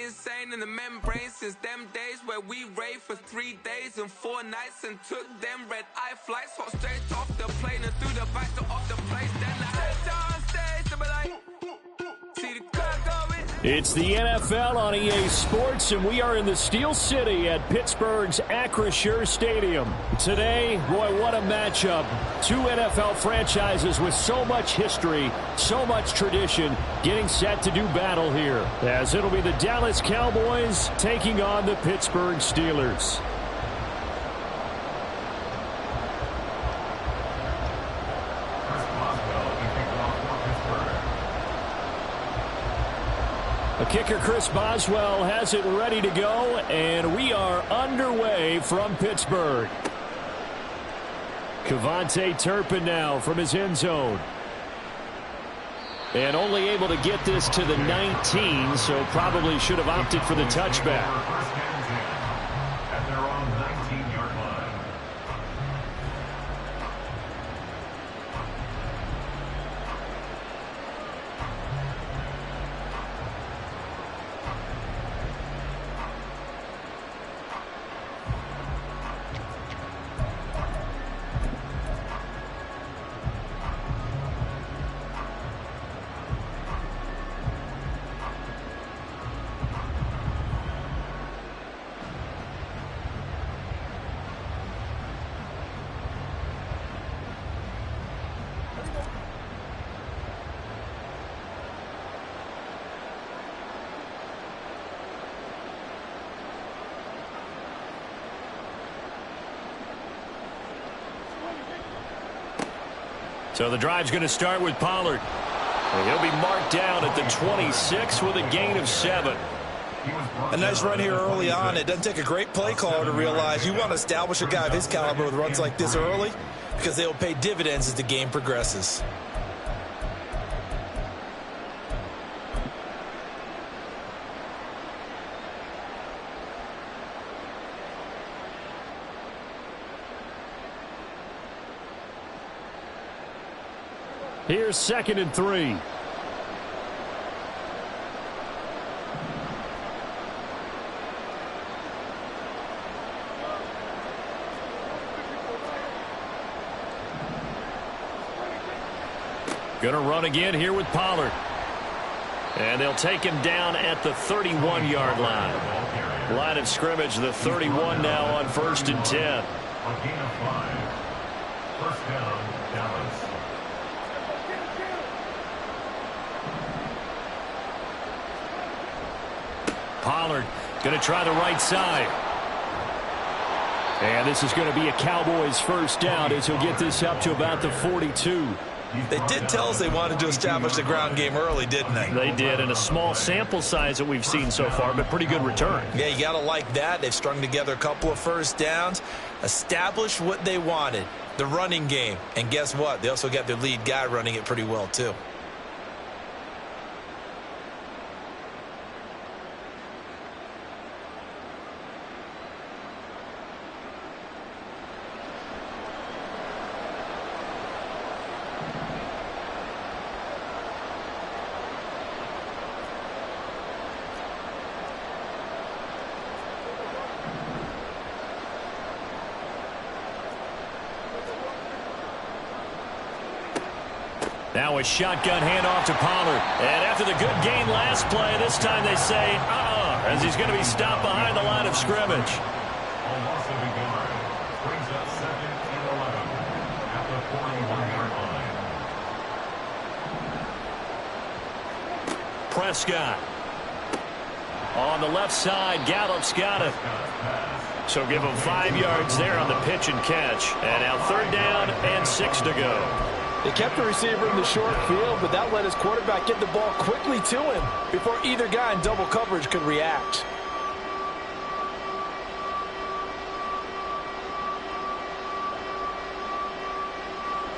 insane in the membrane since them days where we raved for 3 days and 4 nights and took them red-eye flights, hot straight off the plane and through the back door of the place. Then I head down stage to be like, see the crowd going. It's the NFL on EA Sports, and we are in the Steel City at Pittsburgh's Acrisure Stadium. Today, boy, what a matchup. Two NFL franchises with so much history, so much tradition, getting set to do battle here, as it'll be the Dallas Cowboys taking on the Pittsburgh Steelers. The kicker, Chris Boswell, has it ready to go, and we are underway from Pittsburgh. KaVontae Turpin now from his end zone. And only able to get this to the 19, so probably should have opted for the touchback. So the drive's going to start with Pollard. And he'll be marked down at the 26 with a gain of 7. A nice run here early on. It doesn't take a great play caller to realize you want to establish a guy of his caliber with runs like this early, because they'll pay dividends as the game progresses. Here's 2nd and 3. Gonna run again here with Pollard. And they'll take him down at the 31-yard line. Line of scrimmage, the 31 now on 1st and 10. A gain of 5. First down, Dallas. Pollard going to try the right side. And this is going to be a Cowboys first down as he'll get this up to about the 42. They did tell us they wanted to establish the ground game early, didn't they? They did, and a small sample size that we've seen so far, but pretty good return. Yeah, you got to like that. They've strung together a couple of first downs, established what they wanted, the running game. And guess what? They also got their lead guy running it pretty well, too. Now a shotgun handoff to Pollard. And after the good gain last play, this time they say, as he's going to be stopped behind the line of scrimmage. A loss of a yard. Brings up 2nd and 11 at the 41-yard line. Prescott. On the left side, Gallup's got it. So give him 5 yards there on the pitch and catch. And now 3rd down and 6 to go. They kept the receiver in the short field, but that let his quarterback get the ball quickly to him before either guy in double coverage could react.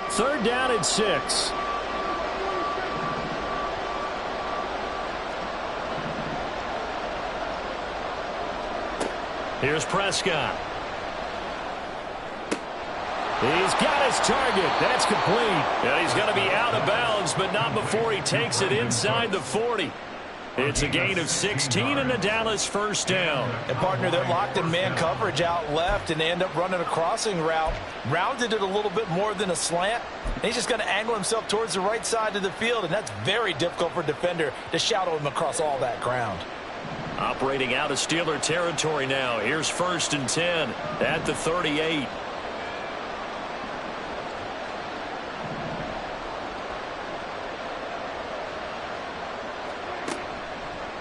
Third down and 6. Here's Prescott. He's got his target. That's complete. Yeah, he's going to be out of bounds, but not before he takes it inside the 40. It's a gain of 16 and the Dallas first down. And partner, they're locked in man coverage out left, and they end up running a crossing route. Rounded it a little bit more than a slant. And he's just going to angle himself towards the right side of the field, and that's very difficult for a defender to shadow him across all that ground. Operating out of Steeler territory now. Here's 1st and 10 at the 38.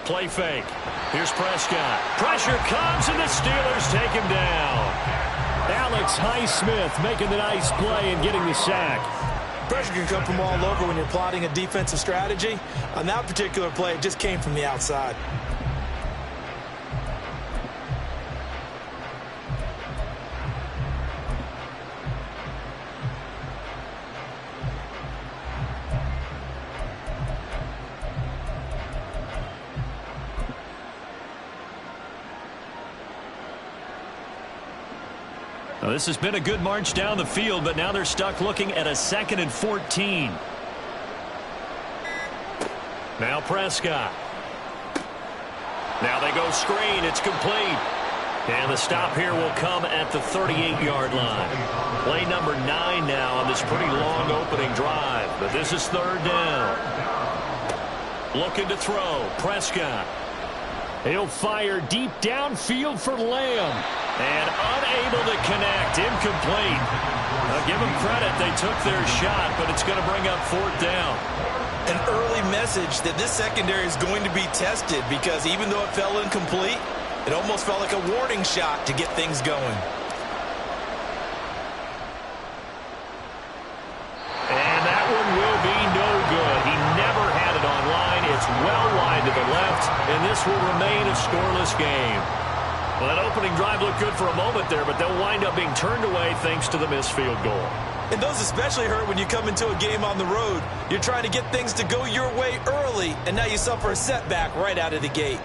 Play fake. Here's Prescott. Pressure comes, and the Steelers take him down. Alex Highsmith making the nice play and getting the sack. Pressure can come from all over when you're plotting a defensive strategy. On that particular play, it just came from the outside. Well, this has been a good march down the field, but now they're stuck looking at a 2nd and 14. Now Prescott. Now they go screen. It's complete. And the stop here will come at the 38-yard line. Play number 9 now on this pretty long opening drive. But this is 3rd down. Looking to throw. Prescott. He'll fire deep downfield for Lamb. And unable to connect. Incomplete. I'll give them credit. They took their shot, but it's going to bring up 4th down. An early message that this secondary is going to be tested, because even though it fell incomplete, it almost felt like a warning shot to get things going. And that one will be no good. He never had it on line. It's well wide to the left, and this will remain a scoreless game. Well, that opening drive looked good for a moment there, but they'll wind up being turned away thanks to the missed field goal. And those especially hurt when you come into a game on the road. You're trying to get things to go your way early, and now you suffer a setback right out of the gate.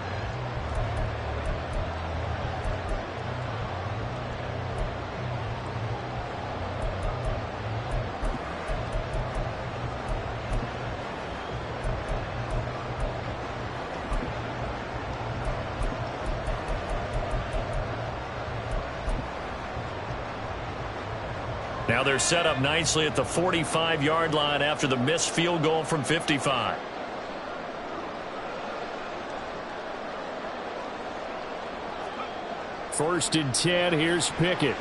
Now they're set up nicely at the 45-yard line after the missed field goal from 55. First and 10. Here's Pickett.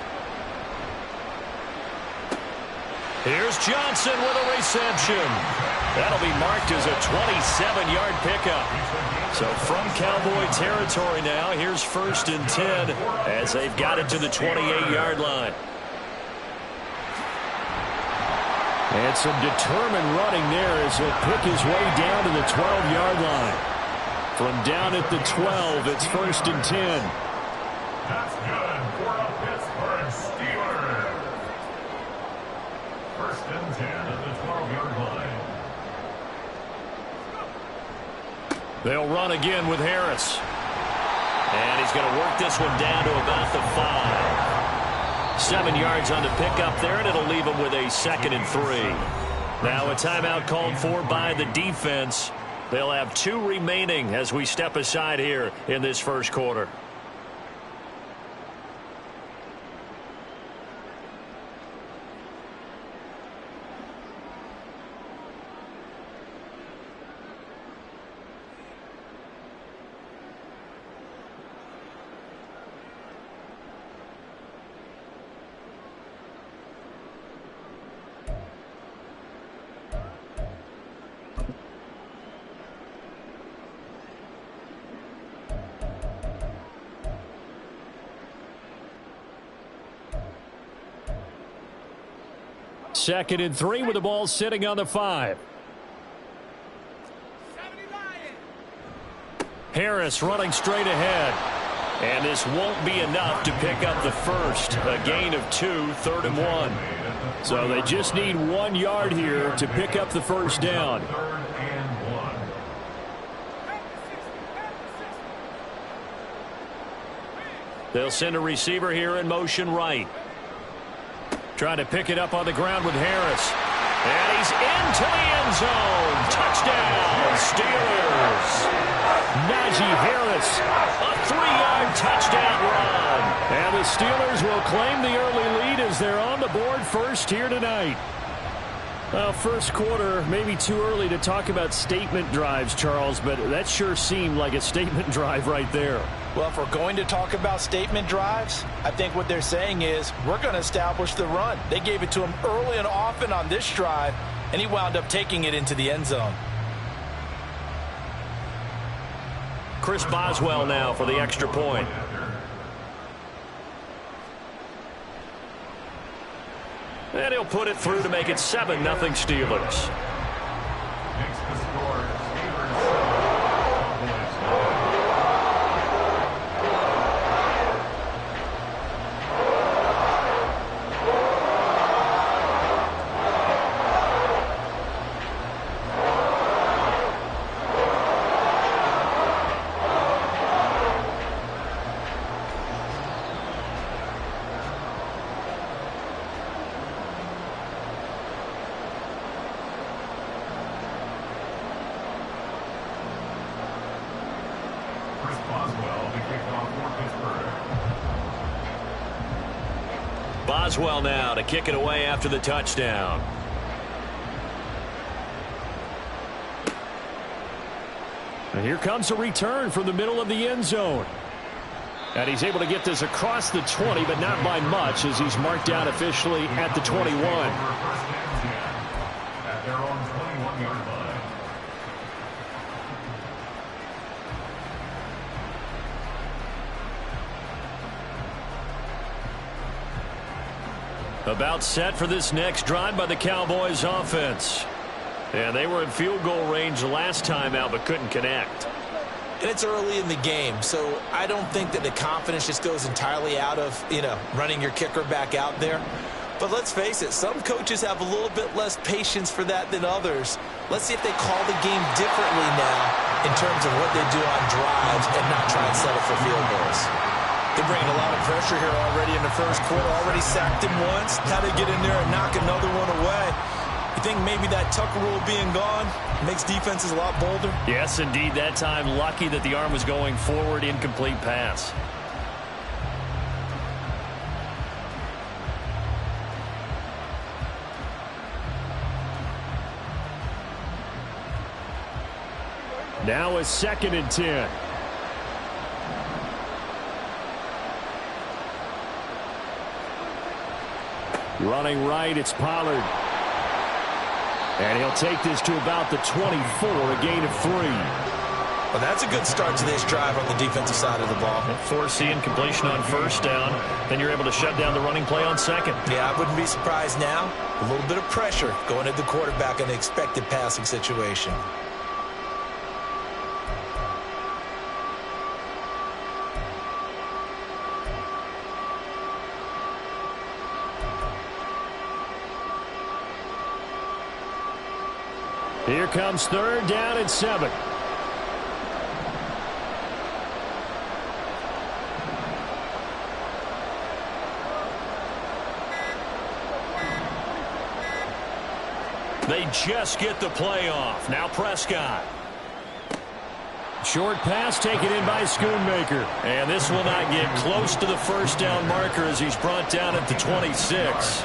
Here's Johnson with a reception. That'll be marked as a 27-yard pickup. So from Cowboy territory now, here's 1st and 10 as they've got it to the 28-yard line. And some determined running there as he'll pick his way down to the 12-yard line. From down at the 12, it's 1st and 10. That's good for a Pittsburgh Steelers. 1st and 10 at the 12-yard line. They'll run again with Harris. And he's going to work this one down to about the 5. 7 yards on the pickup there, and it'll leave him with a 2nd and 3. Now a timeout called for by the defense. They'll have 2 remaining as we step aside here in this first quarter. Second and 3 with the ball sitting on the 5. Harris running straight ahead. And this won't be enough to pick up the first. A gain of 2, 3rd and 1. So they just need 1 yard here to pick up the first down. 3rd and 1. They'll send a receiver here in motion right. Trying to pick it up on the ground with Harris. And he's into the end zone. Touchdown, Steelers. Najee Harris, a 3-yard touchdown run. And the Steelers will claim the early lead as they're on the board first here tonight. Well, first quarter, maybe too early to talk about statement drives, Charles, but that sure seemed like a statement drive right there. Well, if we're going to talk about statement drives, I think what they're saying is we're going to establish the run. They gave it to him early and often on this drive, and he wound up taking it into the end zone. Chris Boswell now for the extra point. And he'll put it through to make it 7-0 Steelers. Makes the score Steelers 7, Cowboys 9. Boswell now to kick it away after the touchdown. And here comes a return from the middle of the end zone. And he's able to get this across the 20, but not by much, as he's marked down officially at the 21. At their own 21-yard line. About set for this next drive by the Cowboys offense. And they were in field goal range last time out, but couldn't connect. And it's early in the game, so I don't think that the confidence just goes entirely out of, running your kicker back out there. But let's face it, some coaches have a little bit less patience for that than others. Let's see if they call the game differently now in terms of what they do on drives and not try and settle for field goals. They're bringing a lot of pressure here already in the first quarter. Already sacked him once. How to get in there and knock another one away. You think maybe that Tucker rule being gone makes defenses a lot bolder? Yes, indeed. That time, lucky that the arm was going forward. Incomplete pass. Now a 2nd and 10. Running right, it's Pollard. And he'll take this to about the 24, a gain of 3. Well, that's a good start to this drive on the defensive side of the ball. Forcing completion on first down. Then you're able to shut down the running play on second. Yeah, I wouldn't be surprised now. A little bit of pressure going at the quarterback in an expected passing situation. Here comes 3rd down and 7. They just get the play off. Now Prescott. Short pass taken in by Schoonmaker. And this will not get close to the first down marker as he's brought down at the 26.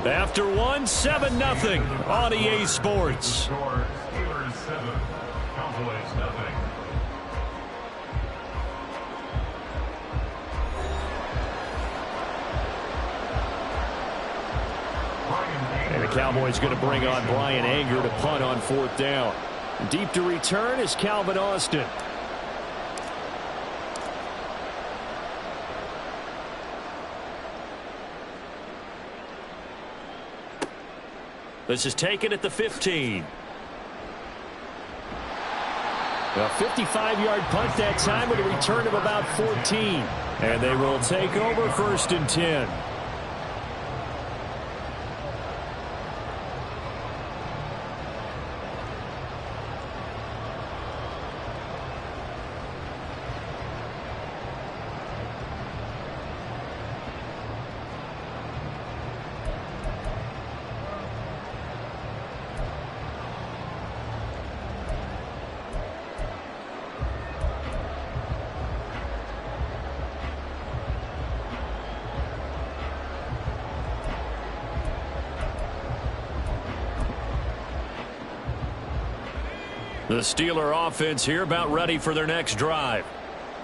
After 7-0 on EA Sports. Steelers 7, Cowboys 0. And the Cowboys going to bring on Brian Anger to punt on 4th down. Deep to return is Calvin Austin. This is taken at the 15. A 55-yard punt that time with a return of about 14. And they will take over 1st and 10. The Steeler offense here about ready for their next drive.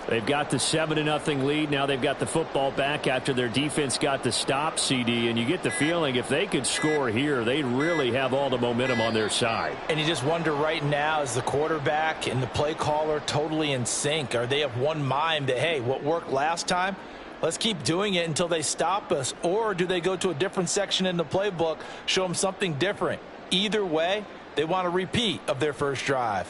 They've got the 7-0 lead. Now they've got the football back after their defense got the stop, CD. And you get the feeling if they could score here, they'd really have all the momentum on their side. And you just wonder right now, is the quarterback and the play caller totally in sync? Are they of one mind that, hey, what worked last time, let's keep doing it until they stop us? Or do they go to a different section in the playbook, show them something different? Either way, they want a repeat of their first drive.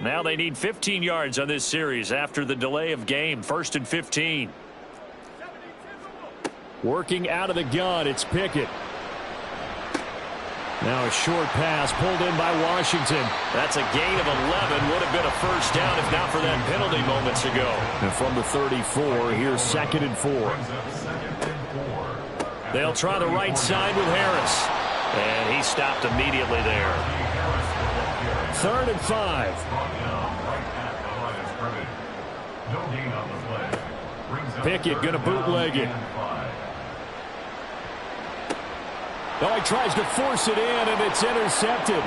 Now they need 15 yards on this series after the delay of game. 1st and 15. Working out of the gun, it's Pickett. Now a short pass pulled in by Washington. That's a gain of 11. Would have been a first down if not for that penalty moments ago. And from the 34, here's 2nd and 4. They'll try the right side with Harris. And he stopped immediately there. 3rd and 5. Pickett going to bootleg it. Oh, he tries to force it in, and it's intercepted.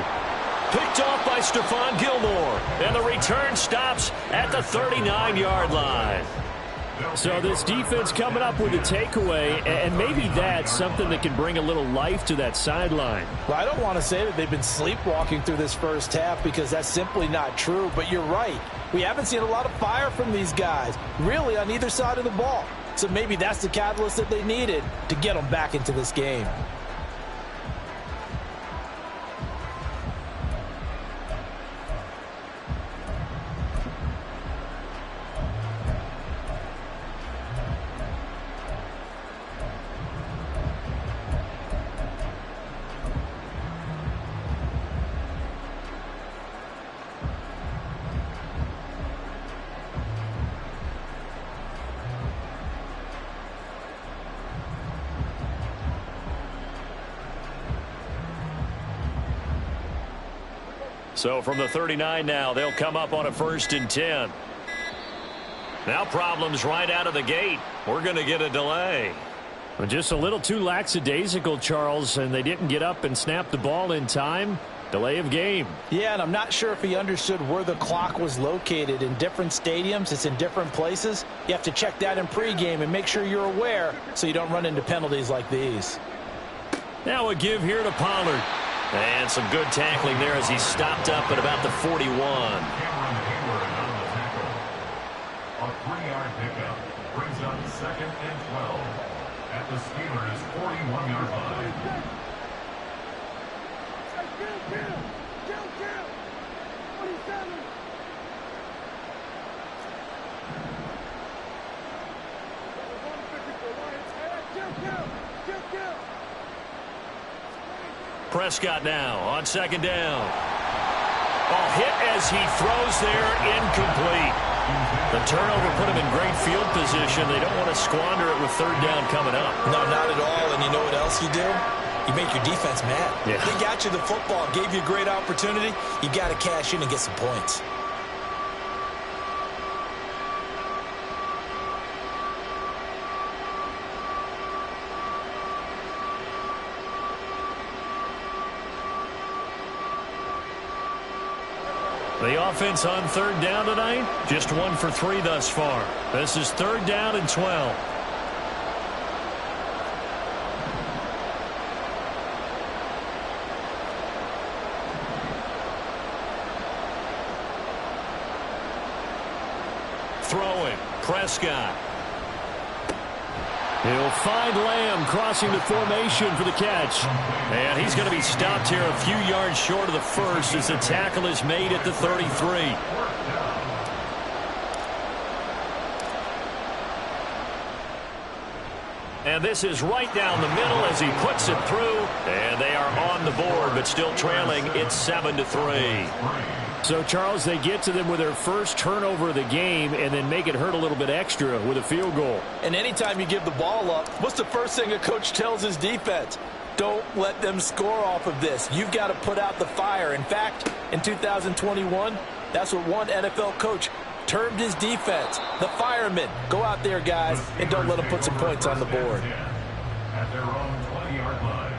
Picked off by Stephon Gilmore. And the return stops at the 39-yard line. So this defense coming up with a takeaway, and maybe that's something that can bring a little life to that sideline. Well, I don't want to say that they've been sleepwalking through this first half because that's simply not true, but you're right. We haven't seen a lot of fire from these guys, really, on either side of the ball. So maybe that's the catalyst that they needed to get them back into this game. So from the 39 now, they'll come up on a 1st and 10. Now problems right out of the gate. We're going to get a delay. Just a little too lackadaisical, Charles, and they didn't get up and snap the ball in time. Delay of game. Yeah, and I'm not sure if he understood where the clock was located. In different stadiums, it's in different places. You have to check that in pregame and make sure you're aware so you don't run into penalties like these. Now a give here to Pollard. And some good tackling there as he stopped up at about the 41. A 3-yard pickup brings up 2nd and 12 at the Steelers' 41-yard line. Prescott now on 2nd down. Ball hit as he throws there, incomplete. The turnover put him in great field position. They don't want to squander it with 3rd down coming up. No, not at all. And you know what else you do? You make your defense mad. Yeah. They got you the football, gave you a great opportunity. You got to cash in and get some points. The offense on 3rd down tonight, just 1 for 3 thus far. This is 3rd down and 12. Throwing, Prescott. He'll find Lamb crossing the formation for the catch. And he's going to be stopped here a few yards short of the first as the tackle is made at the 33. And this is right down the middle as he puts it through. And they are on the board, but still trailing. It's 7-3. So, Charles, they get to them with their first turnover of the game and then make it hurt a little bit extra with a field goal. And anytime you give the ball up, what's the first thing a coach tells his defense? Don't let them score off of this. You've got to put out the fire. In fact, in 2021, that's what one NFL coach termed his defense, the firemen. Go out there, guys, and don't let them put some points on the board. At their own 20-yard line.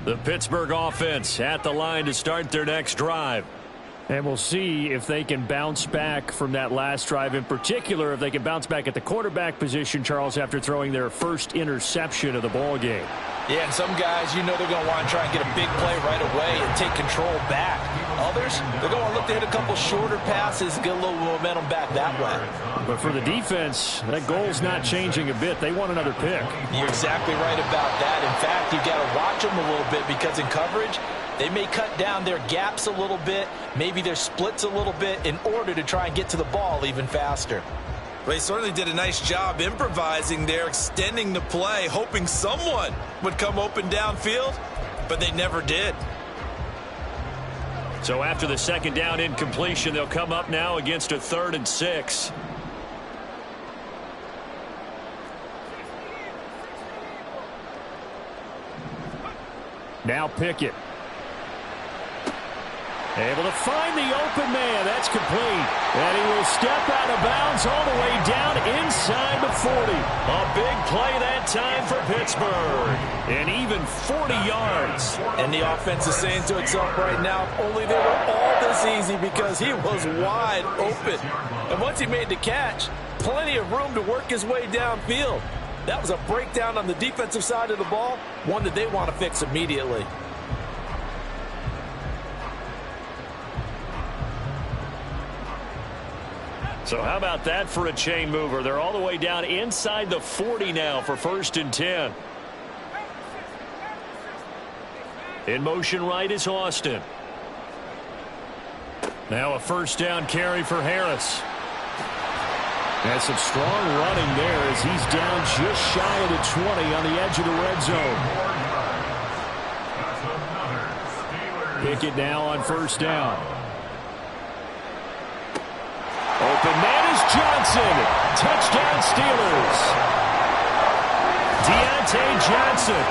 The Pittsburgh offense at the line to start their next drive. And we'll see if they can bounce back from that last drive, in particular if they can bounce back at the quarterback position, Charles, after throwing their first interception of the ball game. Yeah, and some guys, you know they're going to want to try and get a big play right away and take control back. Others, they're going to look to hit a couple shorter passes, get a little momentum back that way. But for the defense, that goal's not changing a bit. They want another pick. You're exactly right about that. In fact, you've got to watch them a little bit because in coverage, they may cut down their gaps a little bit, maybe their splits a little bit in order to try and get to the ball even faster. Well, he certainly did a nice job improvising there, extending the play, hoping someone would come open downfield, but they never did. So after the second down incompletion, they'll come up now against a 3rd and 6. Now Pickett. Able to find the open man. That's complete. And he will step out of bounds all the way down inside the 40. A big play that time for Pittsburgh. And even 40 yards. And the offense is saying to itself right now, if only they were all this easy, because he was wide open. And once he made the catch, plenty of room to work his way downfield. That was a breakdown on the defensive side of the ball, one that they want to fix immediately. So how about that for a chain mover? They're all the way down inside the 40 now for 1st and 10. In motion right is Austin. Now a 1st down carry for Harris. And some strong running there as he's down just shy of the 20 on the edge of the red zone. Pickett now on 1st down. Open man is Johnson. Touchdown Steelers. Deontay Johnson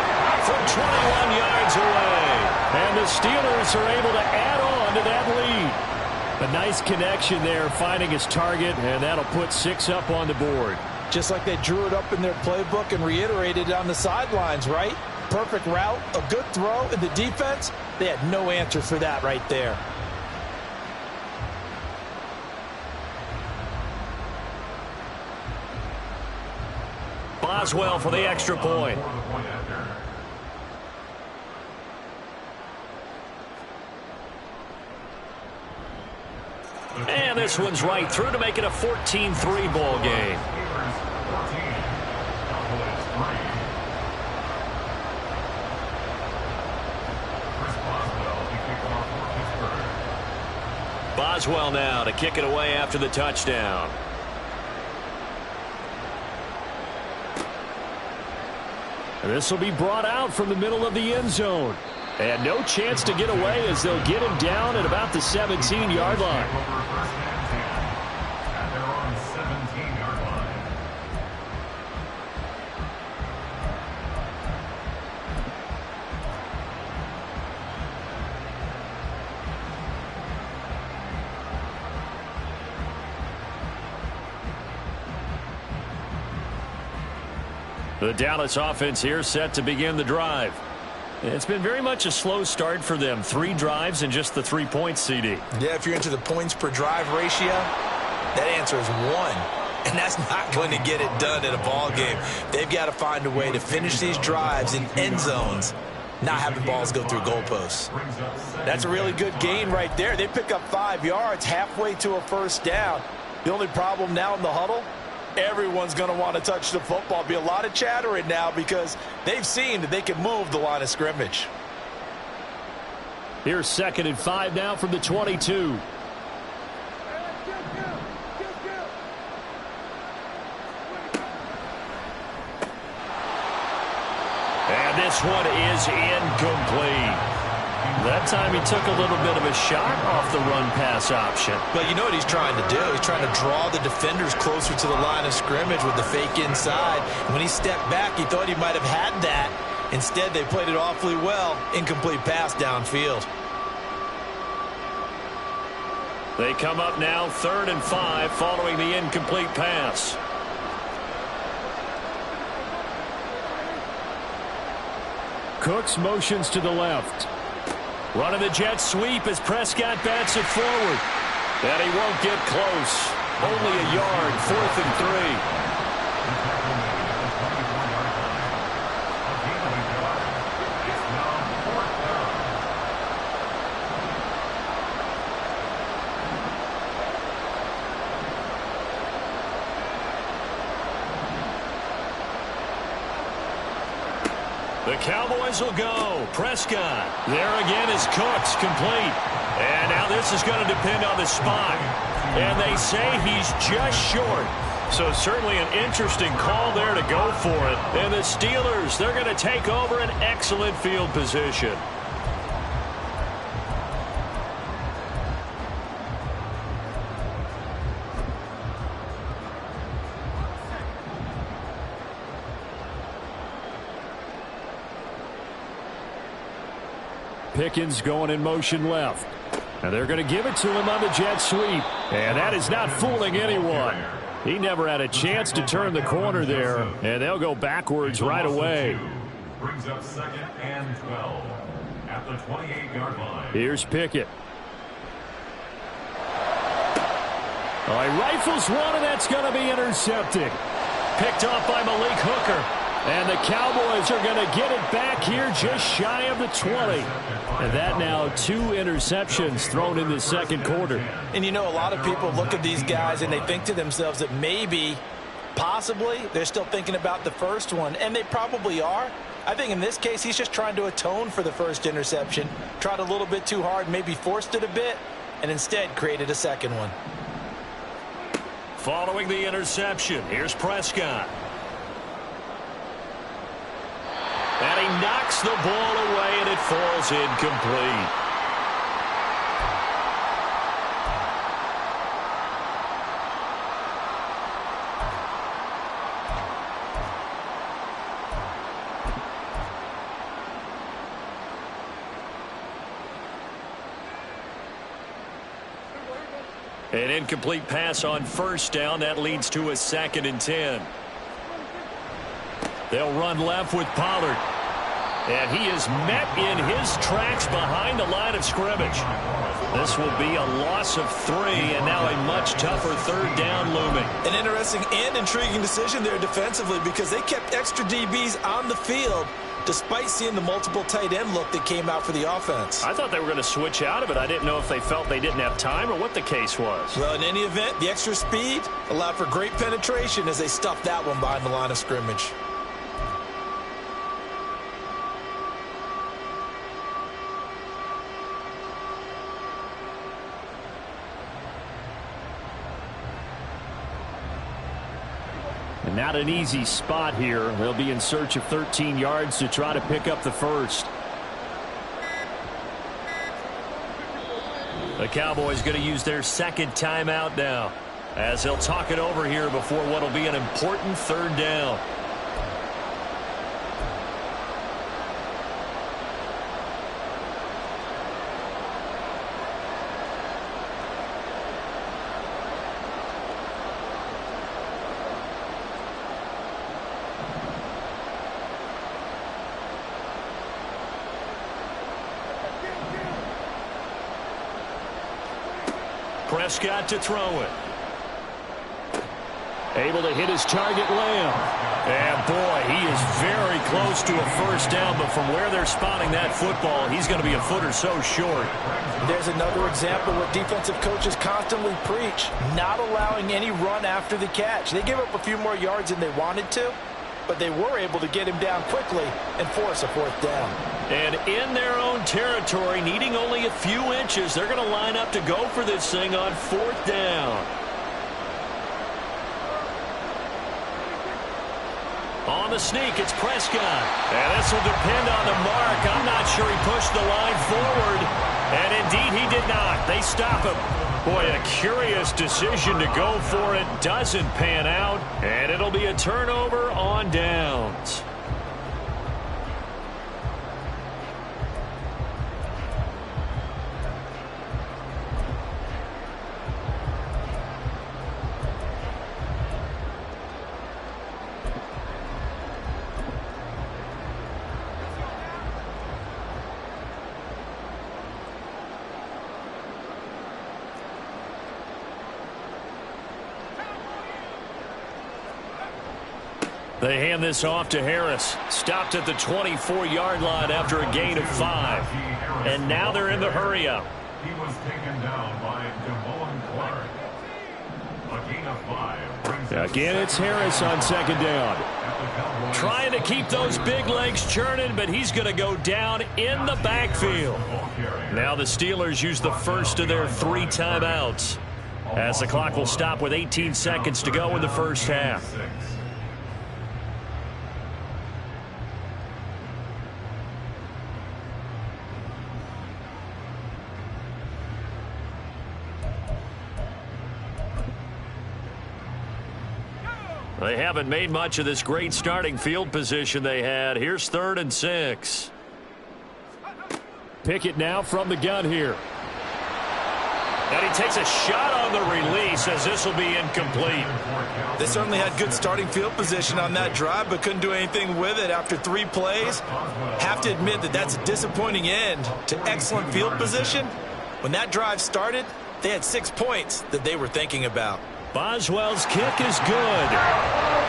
from 21 yards away. And the Steelers are able to add on to that lead. A nice connection there, finding his target, and that'll put 6 up on the board. Just like they drew it up in their playbook and reiterated it on the sidelines, right? Perfect route, a good throw, and the defense, they had no answer for that right there. Boswell for the extra point. And this one's right through to make it a 14-3 ball game. Boswell now to kick it away after the touchdown. This will be brought out from the middle of the end zone. And no chance to get away as they'll get him down at about the 17-yard line. At their own 17-yard line. The Dallas offense here set to begin the drive. It's been very much a slow start for them. 3 drives and just the 3 points, CD. Yeah, if you're into the points per drive ratio, that answer is 1. And that's not going to get it done in a ball game. They've got to find a way to finish these drives in end zones, not having balls go through goalposts. That's a really good gain right there. They pick up 5 yards halfway to a 1st down. The only problem now in the huddle, everyone's going to want to touch the football. Be a lot of chattering now because they've seen that they can move the line of scrimmage. Here's 2nd and 5 now from the 22. And this one is incomplete. That time he took a little bit of a shot off the run-pass option. But you know what he's trying to do? He's trying to draw the defenders closer to the line of scrimmage with the fake inside. When he stepped back, he thought he might have had that. Instead, they played it awfully well. Incomplete pass downfield. They come up now 3rd and 5 following the incomplete pass. Cooks motions to the left. Running the jet sweep as Prescott bats it forward. And he won't get close. Only a yard, 4th and 3. The Cowboys will go. Prescott. There again is Cooks, complete. And now this is going to depend on the spot. And they say he's just short. So certainly an interesting call there to go for it. And the Steelers, they're going to take over an excellent field position. Pickens going in motion left. And they're going to give it to him on the jet sweep. And that is not fooling anyone. He never had a chance to turn the corner there. And they'll go backwards right away. Brings up 2nd and 12 at the 28-yard line. Here's Pickett. Oh, he rifles one, and that's going to be intercepted. Picked off by Malik Hooker. And the Cowboys are going to get it back here just shy of the 20. And that now 2 interceptions thrown in the second quarter. And you know, a lot of people look at these guys and they think to themselves that maybe, possibly, they're still thinking about the first one. And they probably are. I think in this case, he's just trying to atone for the first interception. Tried a little bit too hard, maybe forced it a bit, and instead created a second one. Following the interception, here's Prescott. And he knocks the ball away, and it falls incomplete. An incomplete pass on first down. That leads to a 2nd and 10. They'll run left with Pollard. And he is met in his tracks behind the line of scrimmage. This will be a loss of 3, and now a much tougher 3rd down looming. An interesting and intriguing decision there defensively because they kept extra DBs on the field despite seeing the multiple tight end look that came out for the offense. I thought they were going to switch out of it. I didn't know if they felt they didn't have time or what the case was. Well, in any event, the extra speed allowed for great penetration as they stuffed that one behind the line of scrimmage. And not an easy spot here. They'll be in search of 13 yards to try to pick up the first. The Cowboys going to use their 2nd timeout now as they'll talk it over here before what will be an important 3rd down. Prescott to throw it. Able to hit his target, Lamb. And boy, he is very close to a first down, but from where they're spotting that football, he's going to be a foot or so short. There's another example what defensive coaches constantly preach, not allowing any run after the catch. They gave up a few more yards than they wanted to, but they were able to get him down quickly and force a 4th down. And in their own territory, needing only a few inches, they're going to line up to go for this thing on 4th down. On the sneak, it's Prescott. And this will depend on the mark. I'm not sure he pushed the line forward. And indeed, he did not. They stop him. Boy, a curious decision to go for it. Doesn't pan out. And it'll be a turnover on downs. They hand this off to Harris. Stopped at the 24-yard line after a gain of 5. And now they're in the hurry-up. He was taken down by Damone Clark. A gain of 5 brings Again, it's Harris on second down. Trying to keep those big legs churning, but he's going to go down in the backfield. Now the Steelers use the first of their 3 timeouts, as the clock will stop with 18 seconds to go in the first half. They haven't made much of this great starting field position they had. Here's 3rd and 6. Pickett now from the gun here. And he takes a shot on the release as this will be incomplete. They certainly had good starting field position on that drive, but couldn't do anything with it after 3 plays. Have to admit that that's a disappointing end to excellent field position. When that drive started, they had 6 points that they were thinking about. Boswell's kick is good.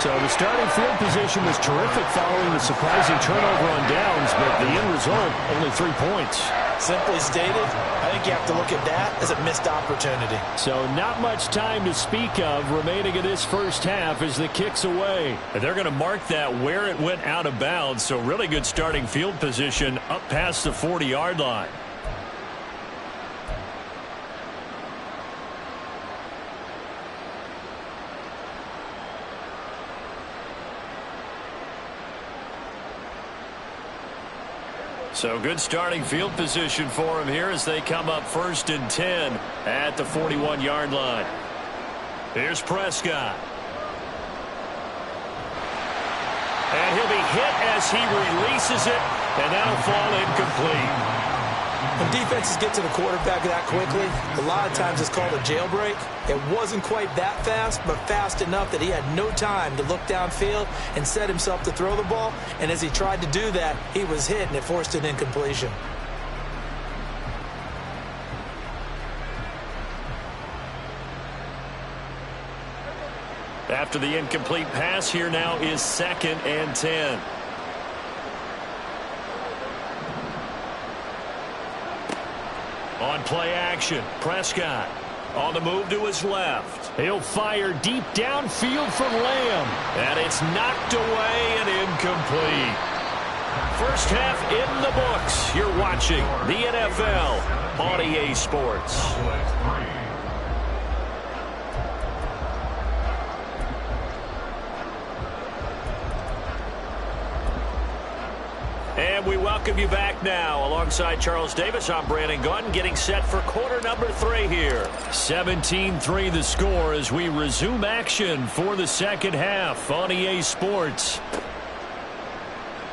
So the starting field position was terrific following the surprising turnover on downs, but the end result, only 3 points. Simply stated, I think you have to look at that as a missed opportunity. So not much time to speak of remaining in this first half as the kick's away. And they're going to mark that where it went out of bounds, so really good starting field position up past the 40-yard line. So good starting field position for him here as they come up 1st and 10 at the 41-yard line. Here's Prescott. And he'll be hit as he releases it, and that'll fall incomplete. When defenses get to the quarterback that quickly, a lot of times it's called a jailbreak. It wasn't quite that fast, but fast enough that he had no time to look downfield and set himself to throw the ball. And as he tried to do that, he was hit, and it forced an incompletion. After the incomplete pass, here now is 2nd and 10. On play action, Prescott on the move to his left. He'll fire deep downfield from Lamb. And it's knocked away and incomplete. First half in the books. You're watching the NFL on EA Sports. And we welcome you back now. Alongside Charles Davis, I'm Brandon Gaudin, getting set for quarter number 3 here. 17-3 the score as we resume action for the second half on EA Sports.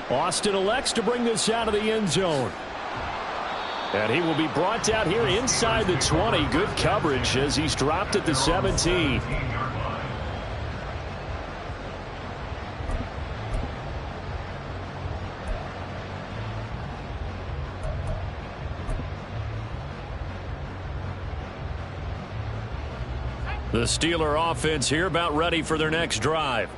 Austin elects to bring this out of the end zone. And he will be brought out here inside the 20. Good coverage as he's dropped at the 17. The Steeler offense here about ready for their next drive.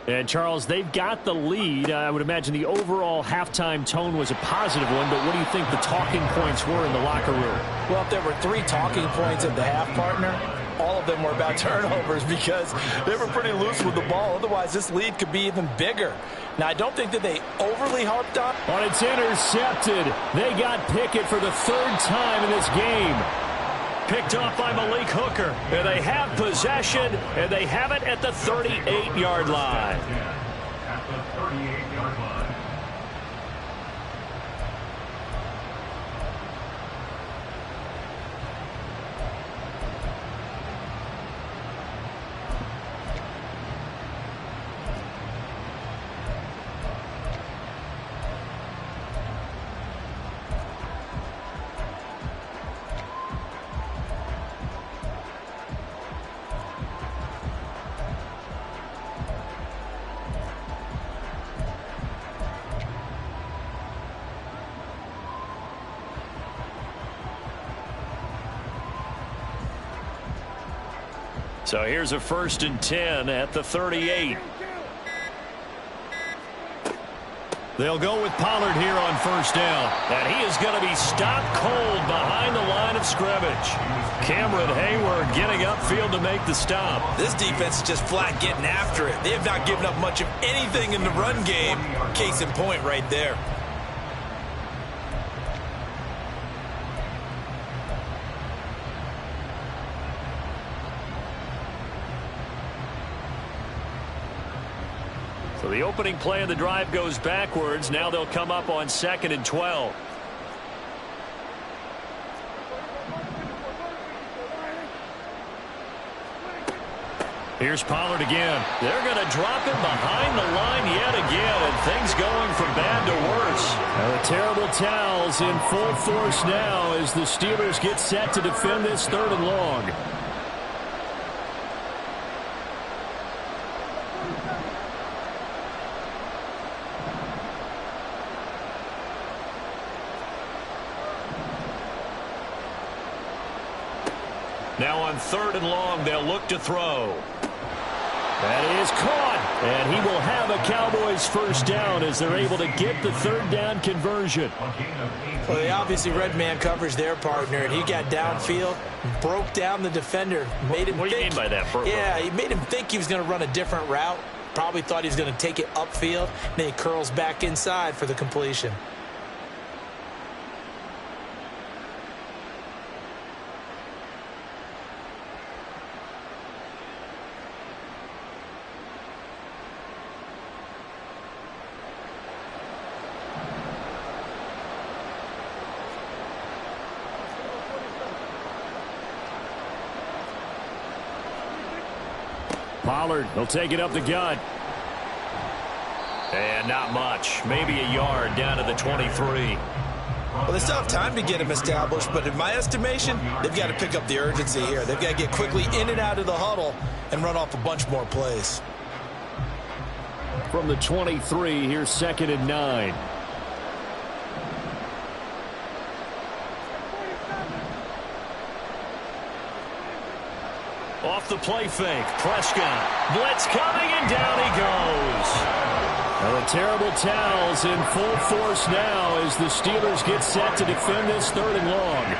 And, Charles, they've got the lead. I would imagine the overall halftime tone was a positive one, but what do you think the talking points were in the locker room? Well, if there were 3 talking points at the half, partner, all of them were about turnovers because they were pretty loose with the ball. Otherwise, this lead could be even bigger. Now, I don't think that they overly harped on. It's intercepted. They got Pickett for the 3rd time in this game. Picked off by Malik Hooker. And they have possession, and they have it at the 38-yard line. the 38-yard line. So here's a 1st and 10 at the 38. They'll go with Pollard here on 1st down. And he is going to be stopped cold behind the line of scrimmage. Cameron Hayward getting upfield to make the stop. This defense is just flat getting after it. They have not given up much of anything in the run game. Case in point right there. So the opening play of the drive goes backwards. Now they'll come up on 2nd and 12. Here's Pollard again. They're going to drop him behind the line yet again, and things going from bad to worse. Now the terrible towels in full force now as the Steelers get set to defend this 3rd and long. Now on 3rd and long, they'll look to throw. That is caught, and he will have a Cowboys 1st down as they're able to get the 3rd down conversion. Well, they obviously read man coverage their partner, and he got downfield, broke down the defender, made him What do you mean by that, Burko? Yeah, he made him think he was going to run a different route. Probably thought he was going to take it upfield, and then he curls back inside for the completion. Pollard, he'll take it up the gut. And not much. Maybe a yard down to the 23. Well, they still have time to get him established, but in my estimation, they've got to pick up the urgency here. They've got to get quickly in and out of the huddle and run off a bunch more plays. From the 23, here's 2nd and 9. Off the play fake, Prescott. Blitz coming, and down he goes. Now the terrible towels in full force now as the Steelers get set to defend this 3rd and long.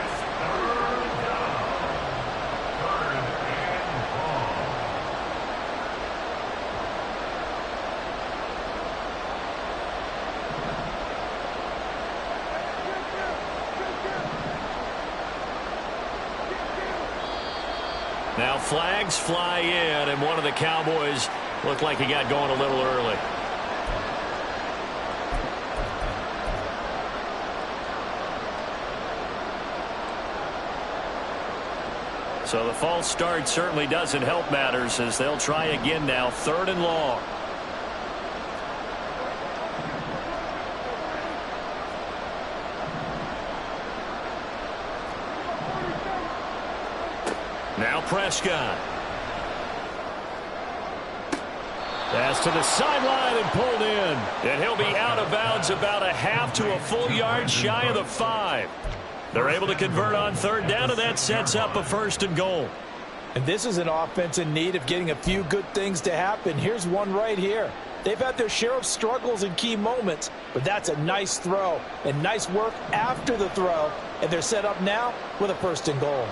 Now flags fly in, and one of the Cowboys looked like he got going a little early. So the false start certainly doesn't help matters as they'll try again now, 3rd and long. Now Prescott. Pass to the sideline and pulled in. And he'll be out of bounds about a half to a full yard shy of the 5. They're able to convert on 3rd down, and that sets up a 1st and goal. And this is an offense in need of getting a few good things to happen. Here's one right here. They've had their share of struggles in key moments, but that's a nice throw and nice work after the throw. And they're set up now with a 1st and goal.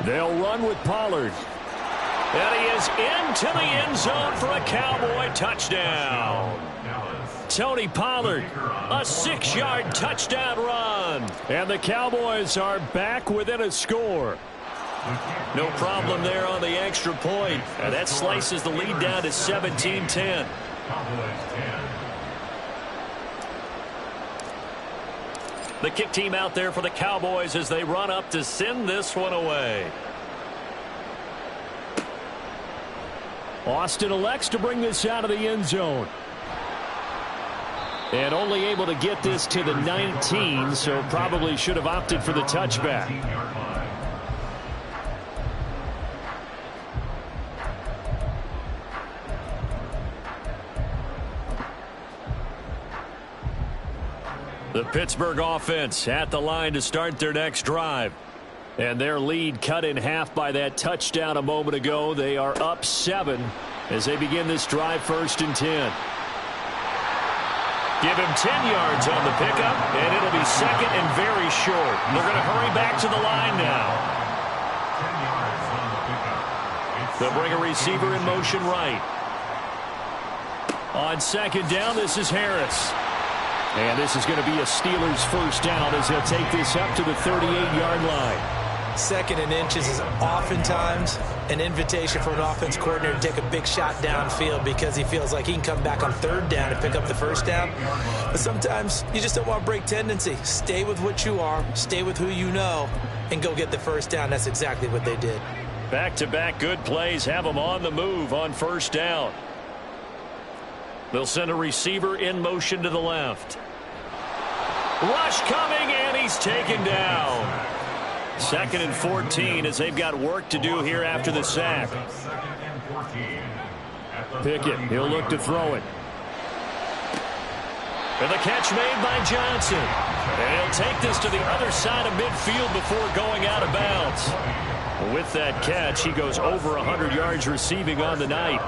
They'll run with Pollard. And he is into the end zone for a Cowboy touchdown. Tony Pollard. A 6-yard touchdown run. And the Cowboys are back within a score. No problem there on the extra point. And that slices the lead down to 17-10. The kick team out there for the Cowboys as they run up to send this one away. Austin elects to bring this out of the end zone. And only able to get this to the 19, so probably should have opted for the touchback. The Pittsburgh offense at the line to start their next drive. And their lead cut in half by that touchdown a moment ago. They are up 7 as they begin this drive, 1st and 10. Give him 10 yards on the pickup, and it'll be 2nd and very short. They're going to hurry back to the line now. They'll bring a receiver in motion right. On 2nd down, this is Harris. And this is going to be a Steelers 1st down as they'll take this up to the 38-yard line. 2nd and inches is oftentimes an invitation for an offense coordinator to take a big shot downfield because he feels like he can come back on 3rd down and pick up the 1st down. But sometimes you just don't want to break tendency. Stay with what you are, stay with who you know, and go get the 1st down. That's exactly what they did. Back-to-back good plays have them on the move on 1st down. They'll send a receiver in motion to the left. Rush coming, and he's taken down. 2nd and 14 as they've got work to do here after the sack. Pickett, he'll look to throw it. And the catch made by Johnson. And he'll take this to the other side of midfield before going out of bounds. With that catch, he goes over 100 yards receiving on the night.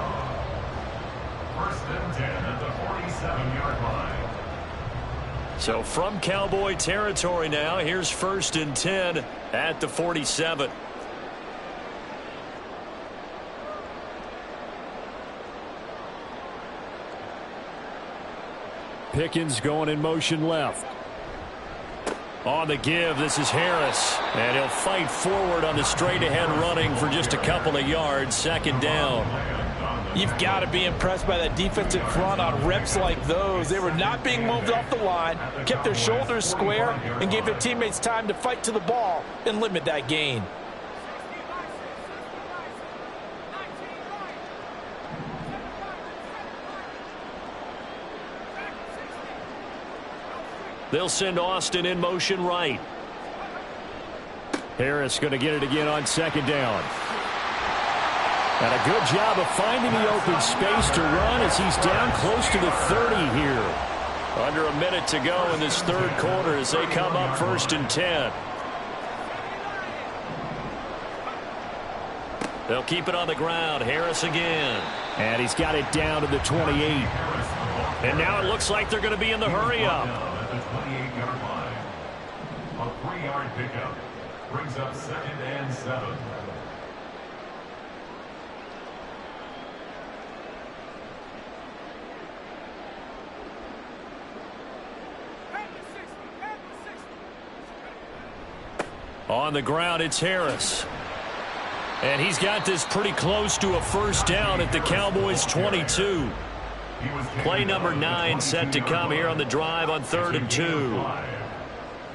1st and 10 at the 47-yard line. So from Cowboy territory now, here's 1st and 10 at the 47. Pickens going in motion left. On the give, this is Harris. And he'll fight forward on the straight-ahead running for just a couple of yards. 2nd down. You've got to be impressed by that defensive front on reps like those. They were not being moved off the line, kept their shoulders square, and gave their teammates time to fight to the ball and limit that gain. They'll send Austin in motion right. Harris going to get it again on 2nd down. And a good job of finding the open space to run as he's down close to the 30 here. Under a minute to go in this 3rd quarter as they come up 1st and 10. They'll keep it on the ground. Harris again. And he's got it down to the 28. And now it looks like they're going to be in the hurry-up. At the 28-yard line. A 3-yard pickup brings up 2nd and 7. On the ground, it's Harris. And he's got this pretty close to a 1st down at the Cowboys' 22. Play number 9 set to come here on the drive on 3rd and 2.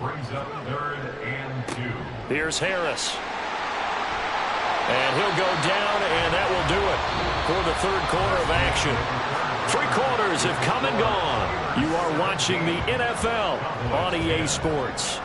Brings up 3rd and 2. Here's Harris. And he'll go down, and that will do it for the 3rd quarter of action. 3 quarters have come and gone. You are watching the NFL on EA Sports.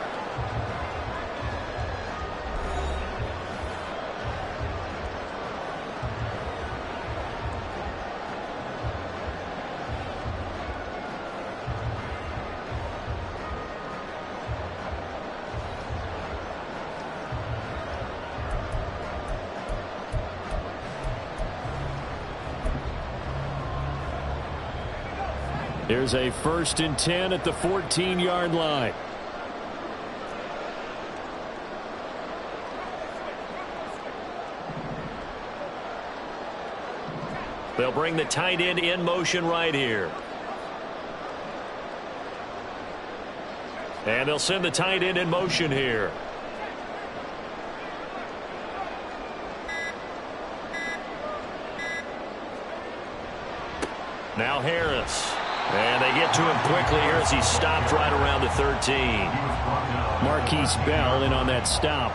Here's a 1st and 10 at the 14-yard line. They'll bring the tight end in motion right here. And they'll send the tight end in motion here. Now Harris. And they get to him quickly here as he stopped right around the 13. Marquise Bell in on that stop.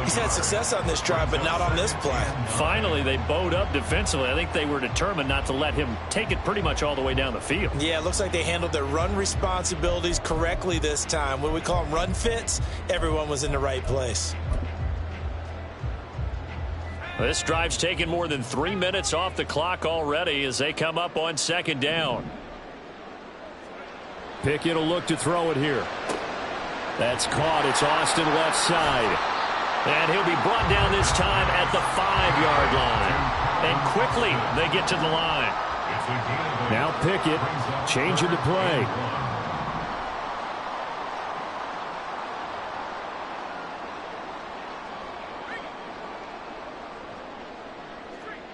He's had success on this drive, but not on this play. Finally, they bowed up defensively. I think they were determined not to let him take it pretty much all the way down the field. Yeah, it looks like they handled their run responsibilities correctly this time. What we call them run fits, everyone was in the right place. This drive's taken more than 3 minutes off the clock already as they come up on second down. Pickett will look to throw it here. That's caught. It's Austin left side. And he'll be brought down this time at the 5-yard line. And quickly they get to the line. Now Pickett changing the play.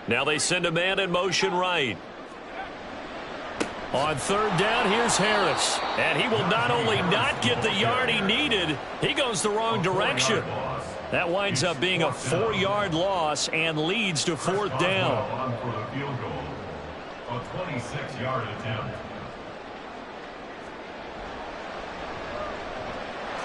Now they send a man in motion right. On third down, here's Harris. And he will not only not get the yard he needed, he goes the wrong direction. That winds up being a 4-yard loss and leads to fourth down. For the field goal, a 26-yard attempt.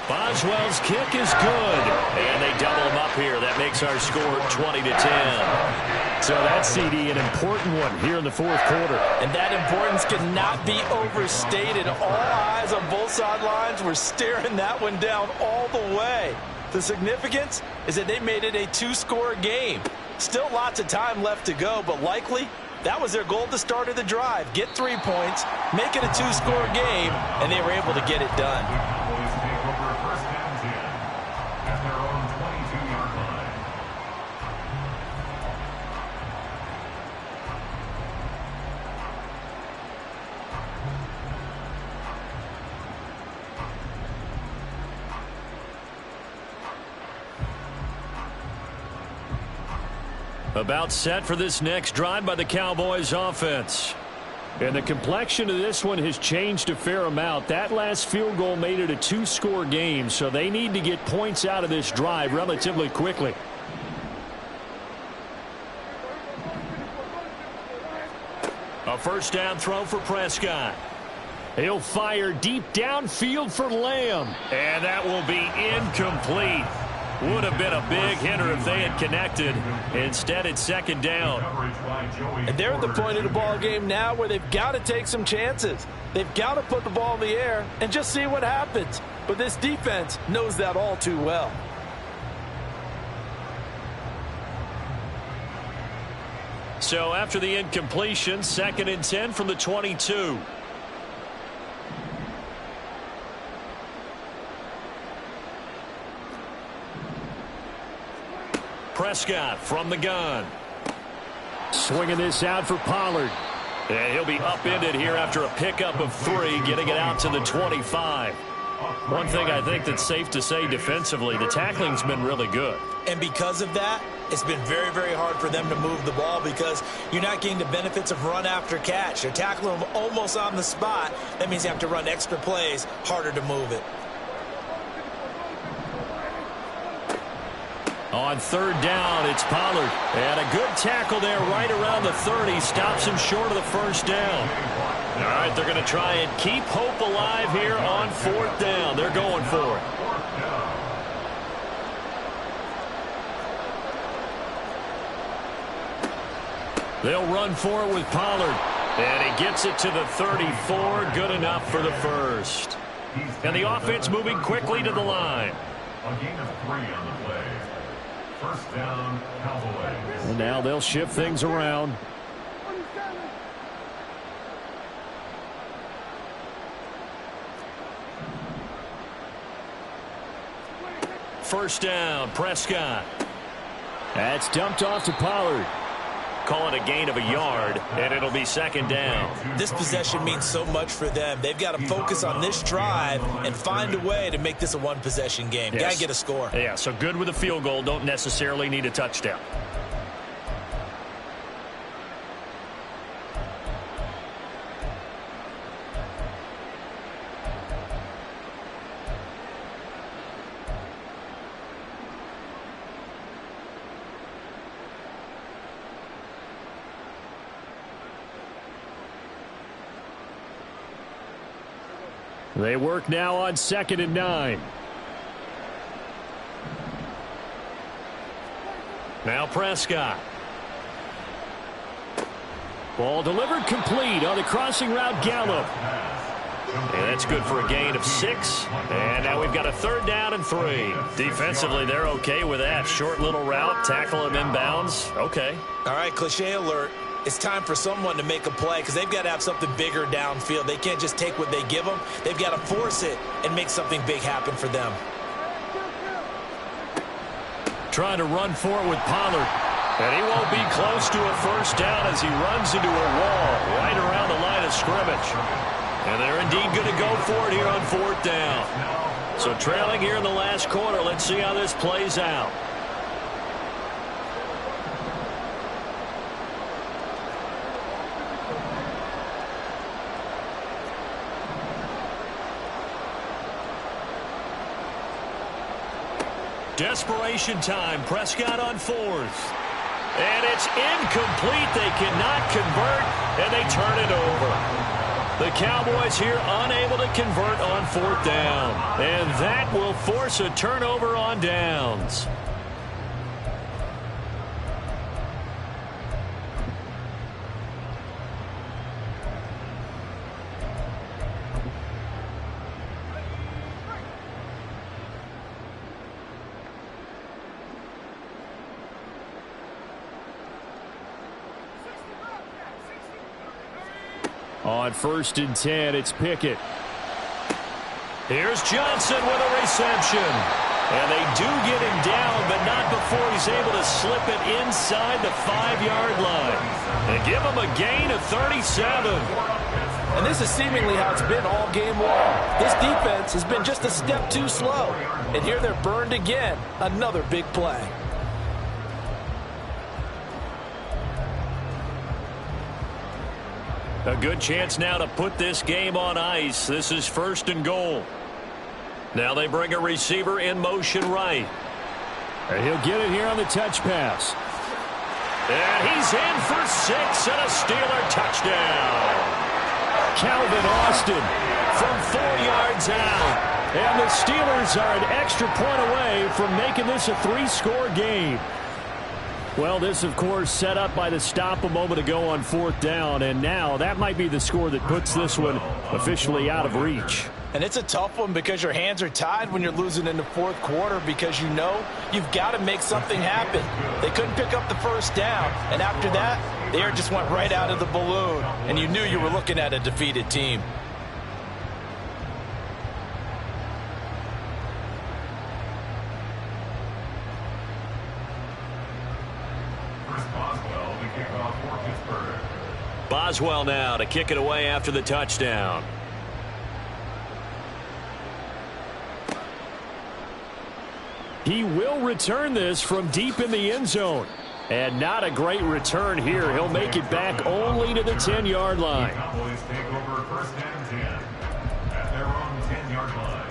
Boswell's kick is good. And they double him up here. That makes our score 20-10. So that CD, an important one here in the fourth quarter. And that importance cannot be overstated. All eyes on both sidelines were staring that one down all the way. The significance is that they made it a 2-score game. Still lots of time left to go, but likely that was their goal at the start of the drive. Get 3 points, make it a 2-score game, and they were able to get it done. Cowboys take over first down 10 at their own 22-yard line. About set for this next drive by the Cowboys offense. And the complexion of this one has changed a fair amount. That last field goal made it a 2-score game, so they need to get points out of this drive relatively quickly. A first down throw for Prescott. He'll fire deep downfield for Lamb. And that will be incomplete. Would have been a big hitter if they had connected. Instead, it's second down. And they're at the point of the ball game now where they've got to take some chances. They've got to put the ball in the air and just see what happens. But this defense knows that all too well. So after the incompletion, 2nd and 10 from the 22. Prescott from the gun. Swinging this out for Pollard. And he'll be upended here after a pickup of 3, getting it out to the 25. One thing I think that's safe to say defensively, the tackling's been really good. And because of that, it's been very, very hard for them to move the ball because you're not getting the benefits of run after catch. They're tackling them almost on the spot. That means you have to run extra plays, harder to move it. On third down, it's Pollard. And a good tackle there right around the 30. Stops him short of the first down. All right, they're going to try and keep hope alive here on fourth down. They're going for it. They'll run for it with Pollard. And he gets it to the 34. Good enough for the first. And the offense moving quickly to the line. A gain of 3 on the play. First down, Cowboys. And now they'll shift things around. First down, Prescott. That's dumped off to Pollard. Call it a gain of a yard, and it'll be second down. This possession means so much for them. They've got to focus on this drive and find a way to make this a one-possession game. Yes. Got to get a score. Yeah, so good with a field goal. Don't necessarily need a touchdown. They work now on 2nd and 9. Now Prescott. Ball delivered complete on the crossing route, Gallup. And that's good for a gain of 6. And now we've got a 3rd down and 3. Defensively, they're okay with that. Short little route, tackle him inbounds. Okay. All right, cliche alert. It's time for someone to make a play because they've got to have something bigger downfield. They can't just take what they give them. They've got to force it and make something big happen for them. Trying to run for it with Pollard. And he won't be close to a 1st down as he runs into a wall right around the line of scrimmage. And they're indeed going to go for it here on 4th down. So trailing here in the last quarter. Let's see how this plays out. Desperation time. Prescott on 4th. And it's incomplete. They cannot convert, and they turn it over. The Cowboys here unable to convert on 4th down. And that will force a turnover on downs. On 1st and 10, it's Pickett. Here's Johnson with a reception. And they do get him down, but not before he's able to slip it inside the 5-yard line. And give him a gain of 37. And this is seemingly how it's been all game long. This defense has been just a step too slow. And here they're burned again. Another big play. A good chance now to put this game on ice. This is 1st and goal. Now they bring a receiver in motion right. And he'll get it here on the touch pass. And he's in for 6 and a Steeler touchdown. Calvin Austin from 4 yards out. And the Steelers are an extra point away from making this a 3-score game. Well, this, of course, set up by the stop a moment ago on 4th down, and now that might be the score that puts this one officially out of reach. And it's a tough one because your hands are tied when you're losing in the 4th quarter because you know you've got to make something happen. They couldn't pick up the 1st down, and after that, the air just went right out of the balloon, and you knew you were looking at a defeated team. Boswell now to kick it away after the touchdown. He will return this from deep in the end zone. And not a great return here. He'll make it back only to the 10-yard line. The Cowboys take over 1st and 10 at their own 10-yard line.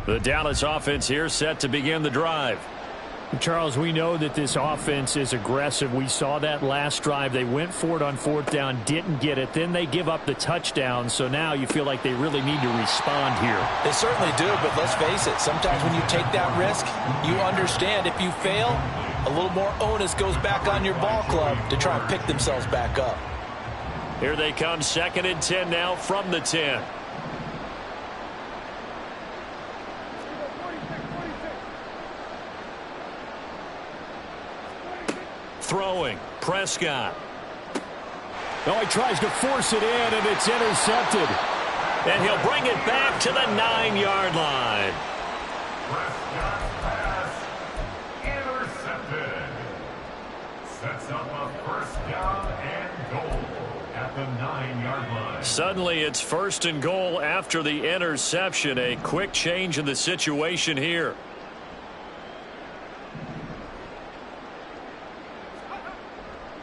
The Dallas offense here set to begin the drive. Charles, we know that this offense is aggressive. We saw that last drive. They went for it on 4th down, didn't get it. Then they give up the touchdown. So now you feel like they really need to respond here. They certainly do, but let's face it. Sometimes when you take that risk, you understand if you fail, a little more onus goes back on your ball club to try and pick themselves back up. Here they come, 2nd and 10 now from the 10. Throwing, Prescott. Oh, he tries to force it in, and it's intercepted. And he'll bring it back to the 9-yard line. Prescott's pass intercepted. Sets up a 1st down and goal at the 9-yard line. Suddenly it's 1st and goal after the interception. A quick change in the situation here.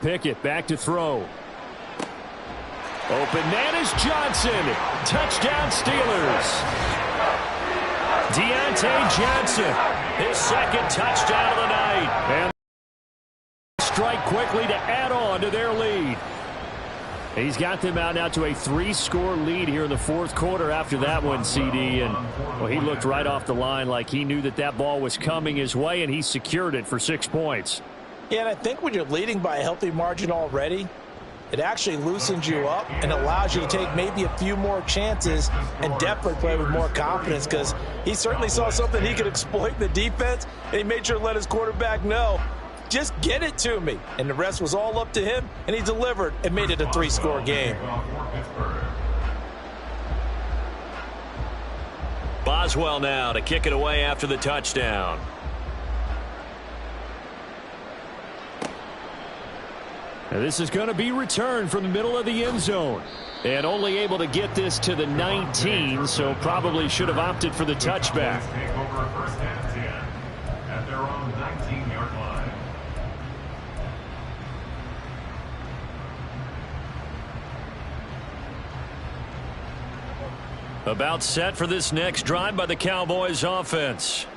Pickett back to throw. Open man is Johnson. Touchdown Steelers. Deontay Johnson, his second touchdown of the night. And strike quickly to add on to their lead. He's got them out now to a 3-score lead here in the fourth quarter after that one, CD. And well, he looked right off the line like he knew that that ball was coming his way, and he secured it for 6 points. Yeah, and I think when you're leading by a healthy margin already, it actually loosens you up and allows you to take maybe a few more chances and definitely play with more confidence, because he certainly saw something he could exploit in the defense, and he made sure to let his quarterback know, just get it to me. And the rest was all up to him, and he delivered and made it a 3-score game. Boswell now to kick it away after the touchdown. Now this is going to be returned from the middle of the end zone. And only able to get this to the 19, so probably should have opted for the touchback. Take over first and 10 at their own 19-yard line. About set for this next drive by the Cowboys offense.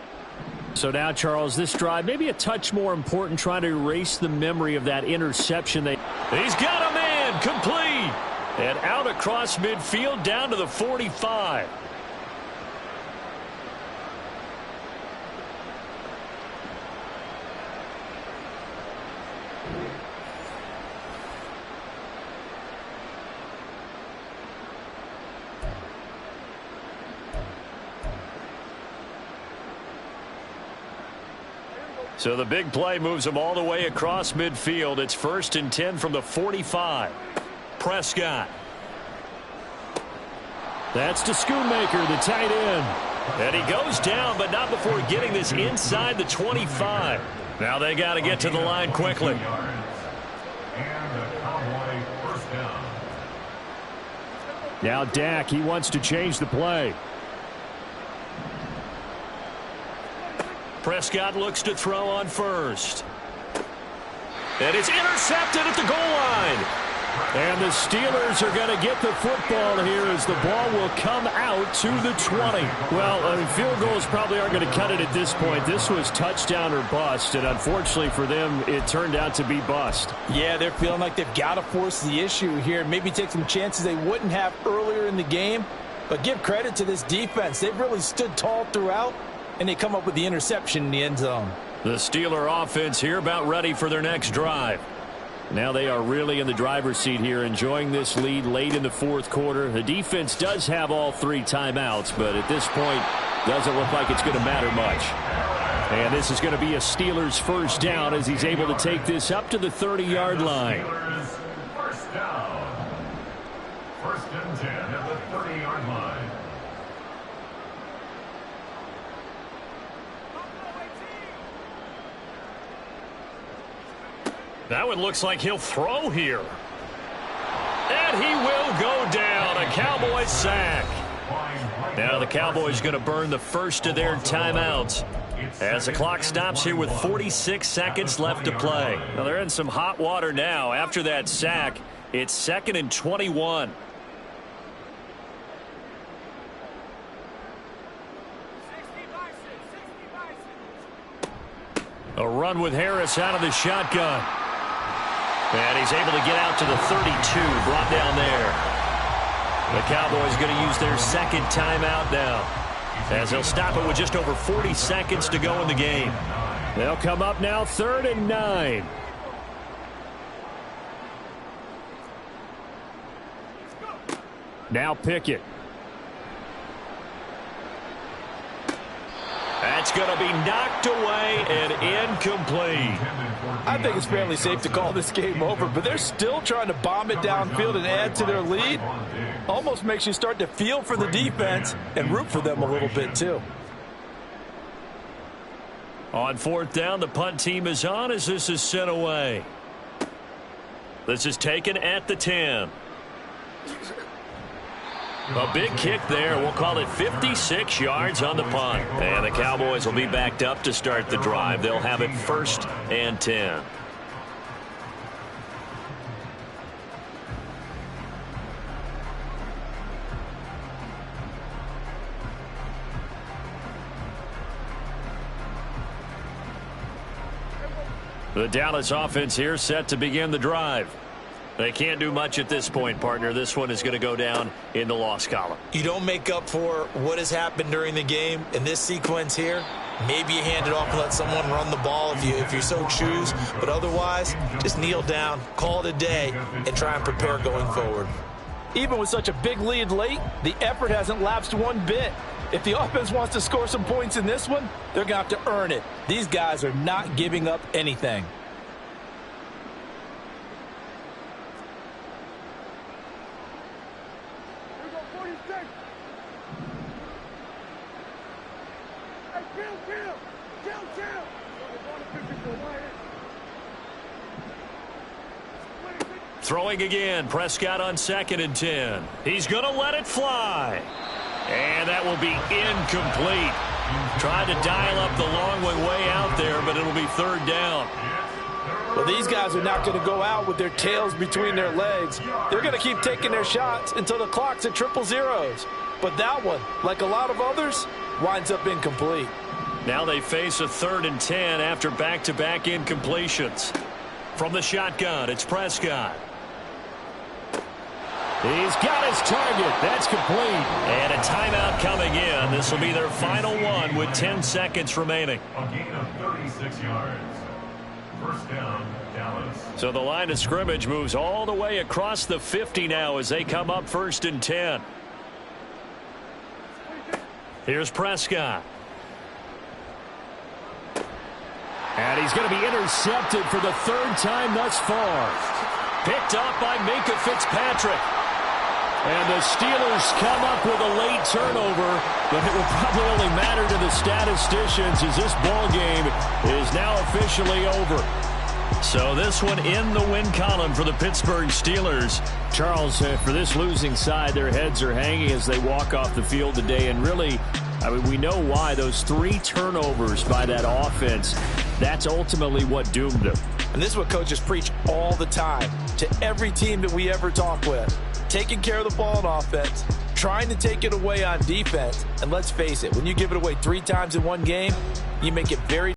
So now, Charles, this drive maybe a touch more important, trying to erase the memory of that interception. He's got a man complete and out across midfield down to the 45. So the big play moves them all the way across midfield. It's 1st and 10 from the 45. Prescott. That's to Schoonmaker, the tight end. And he goes down, but not before getting this inside the 25. Now they got to get to the line quickly. And a Cowboy first down. Now Dak, he wants to change the play. Prescott looks to throw on first. And it's intercepted at the goal line. And the Steelers are going to get the football here as the ball will come out to the 20. Well, I mean, field goals probably aren't going to cut it at this point. This was touchdown or bust, and unfortunately for them, it turned out to be bust. Yeah, they're feeling like they've got to force the issue here, maybe take some chances they wouldn't have earlier in the game. But give credit to this defense. They've really stood tall throughout, and they come up with the interception in the end zone. The Steeler offense here about ready for their next drive. Now they are really in the driver's seat here, enjoying this lead late in the fourth quarter. The defense does have all 3 timeouts, but at this point, doesn't look like it's going to matter much. And this is going to be a Steelers first down as he's able to take this up to the 30-yard line. First down. 1st and 10 at the 30-yard line. That one looks like he'll throw here. And he will go down. A Cowboys sack. Now the Cowboys going to burn the first of their timeouts as the clock stops here with 46 seconds left to play. Now they're in some hot water now. After that sack, it's 2nd and 21. A run with Harris out of the shotgun. And he's able to get out to the 32, brought down there. The Cowboys going to use their 2nd timeout now, as they'll stop it with just over 40 seconds to go in the game. They'll come up now 3rd and 9. Now Pickett. That's going to be knocked away and incomplete. I think it's fairly safe to call this game over, but they're still trying to bomb it downfield and add to their lead. Almost makes you start to feel for the defense and root for them a little bit too. On 4th down, the punt team is on as this is sent away. This is taken at the 10. A big kick there. We'll call it 56 yards on the punt. And the Cowboys will be backed up to start the drive. They'll have it 1st and 10. The Dallas offense here set to begin the drive. They can't do much at this point, partner. This one is going to go down in the loss column. You don't make up for what has happened during the game in this sequence here. Maybe you hand it off and let someone run the ball if you so choose. But otherwise, just kneel down, call it a day, and try and prepare going forward. Even with such a big lead late, the effort hasn't lapsed one bit. If the offense wants to score some points in this one, they're going to have to earn it. These guys are not giving up anything. Throwing again, Prescott on 2nd and 10. He's going to let it fly. And that will be incomplete. Tried to dial up the long way out there, but it'll be 3rd down. Well, these guys are not going to go out with their tails between their legs. They're going to keep taking their shots until the clock's at 000. But that one, like a lot of others, winds up incomplete. Now they face a 3rd and 10 after back-to-back incompletions. From the shotgun, it's Prescott. He's got his target. That's complete. And a timeout coming in. This will be their final one with 10 seconds remaining. A gain of 36 yards. 1st down, Dallas. So the line of scrimmage moves all the way across the 50 now as they come up 1st and 10. Here's Prescott. And he's going to be intercepted for the 3rd time thus far. Picked up by Minkah Fitzpatrick. And the Steelers come up with a late turnover, but it will probably only matter to the statisticians as this ball game is now officially over. So this one in the win column for the Pittsburgh Steelers. Charles, for this losing side, their heads are hanging as they walk off the field today. And really, I mean, we know why. Those 3 turnovers by that offense, that's ultimately what doomed them. And this is what coaches preach all the time to every team that we ever talk with. Taking care of the ball on offense, trying to take it away on defense. And let's face it, when you give it away 3 times in one game, you make it very